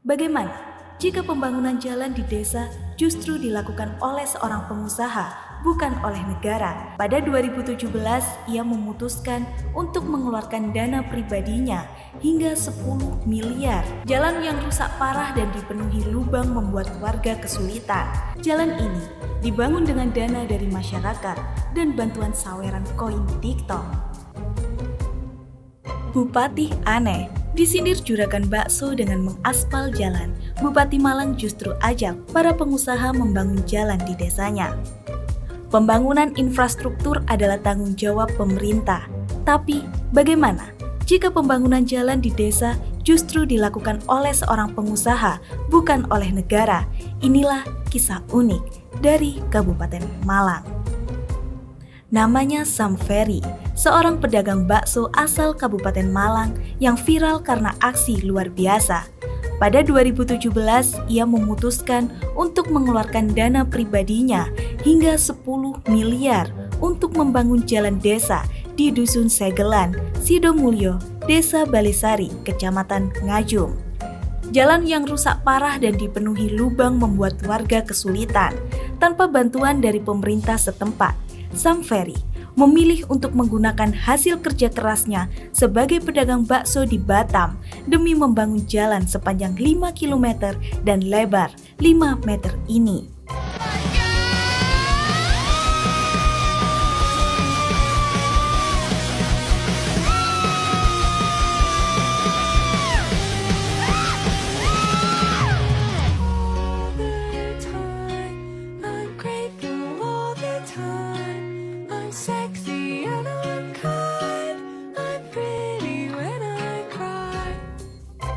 Bagaimana jika pembangunan jalan di desa justru dilakukan oleh seorang pengusaha, bukan oleh negara? Pada 2017, ia memutuskan untuk mengeluarkan dana pribadinya hingga 10 miliar. Jalan yang rusak parah dan dipenuhi lubang membuat warga kesulitan. Jalan ini dibangun dengan dana dari masyarakat dan bantuan saweran koin TikTok. Bupati aneh, disindir juragan bakso dengan mengaspal jalan. Bupati Malang justru ajak para pengusaha membangun jalan di desanya. Pembangunan infrastruktur adalah tanggung jawab pemerintah. Tapi bagaimana jika pembangunan jalan di desa justru dilakukan oleh seorang pengusaha, bukan oleh negara? Inilah kisah unik dari Kabupaten Malang. Namanya Sam Ferry, seorang pedagang bakso asal Kabupaten Malang yang viral karena aksi luar biasa. Pada 2017, ia memutuskan untuk mengeluarkan dana pribadinya hingga 10 miliar untuk membangun jalan desa di Dusun Segelan, Sidomulyo, Desa Balisari, Kecamatan Ngajum. Jalan yang rusak parah dan dipenuhi lubang membuat warga kesulitan. Tanpa bantuan dari pemerintah setempat, Sam Ferry memilih untuk menggunakan hasil kerja kerasnya sebagai pedagang bakso di Batam demi membangun jalan sepanjang 5 km dan lebar 5 meter ini.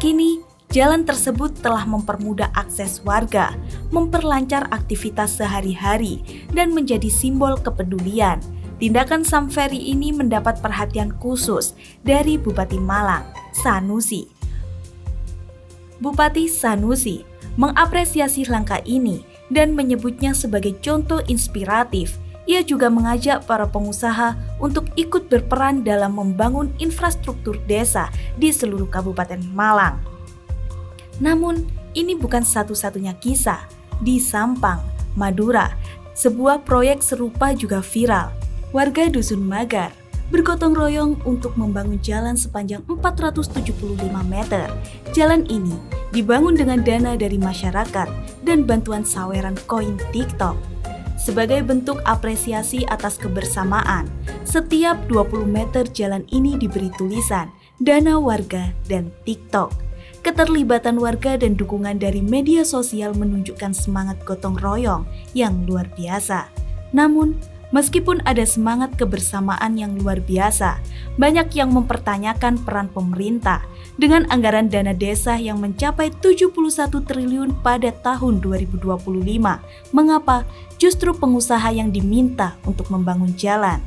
Kini, jalan tersebut telah mempermudah akses warga, memperlancar aktivitas sehari-hari, dan menjadi simbol kepedulian. Tindakan Sam Ferry ini mendapat perhatian khusus dari Bupati Malang, Sanusi. Bupati Sanusi mengapresiasi langkah ini dan menyebutnya sebagai contoh inspiratif. Ia juga mengajak para pengusaha untuk ikut berperan dalam membangun infrastruktur desa di seluruh Kabupaten Malang. Namun, ini bukan satu-satunya kisah. Di Sampang, Madura, sebuah proyek serupa juga viral. Warga Dusun Magar bergotong royong untuk membangun jalan sepanjang 475 meter. Jalan ini dibangun dengan dana dari masyarakat dan bantuan saweran koin TikTok. Sebagai bentuk apresiasi atas kebersamaan, setiap 20 meter jalan ini diberi tulisan dana warga dan TikTok. Keterlibatan warga dan dukungan dari media sosial menunjukkan semangat gotong royong yang luar biasa. Namun, meskipun ada semangat kebersamaan yang luar biasa, banyak yang mempertanyakan peran pemerintah dengan anggaran dana desa yang mencapai 71 triliun pada tahun 2025. Mengapa justru pengusaha yang diminta untuk membangun jalan?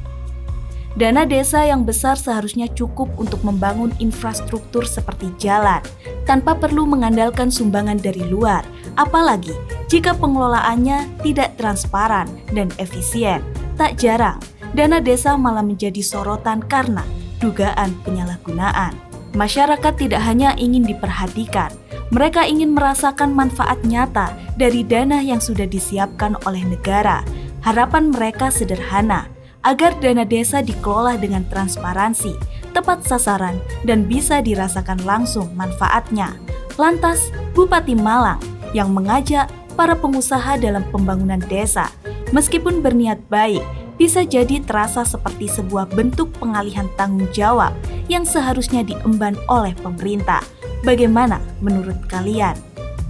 Dana desa yang besar seharusnya cukup untuk membangun infrastruktur seperti jalan, tanpa perlu mengandalkan sumbangan dari luar, apalagi jika pengelolaannya tidak transparan dan efisien. Tak jarang, dana desa malah menjadi sorotan karena dugaan penyalahgunaan. Masyarakat tidak hanya ingin diperhatikan, mereka ingin merasakan manfaat nyata dari dana yang sudah disiapkan oleh negara. Harapan mereka sederhana, agar dana desa dikelola dengan transparansi, tepat sasaran, dan bisa dirasakan langsung manfaatnya. Lantas, Bupati Malang yang mengajak para pengusaha dalam pembangunan desa, meskipun berniat baik, bisa jadi terasa seperti sebuah bentuk pengalihan tanggung jawab yang seharusnya diemban oleh pemerintah. Bagaimana menurut kalian?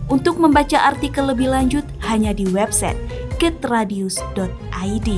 Untuk membaca artikel lebih lanjut hanya di website getradius.id.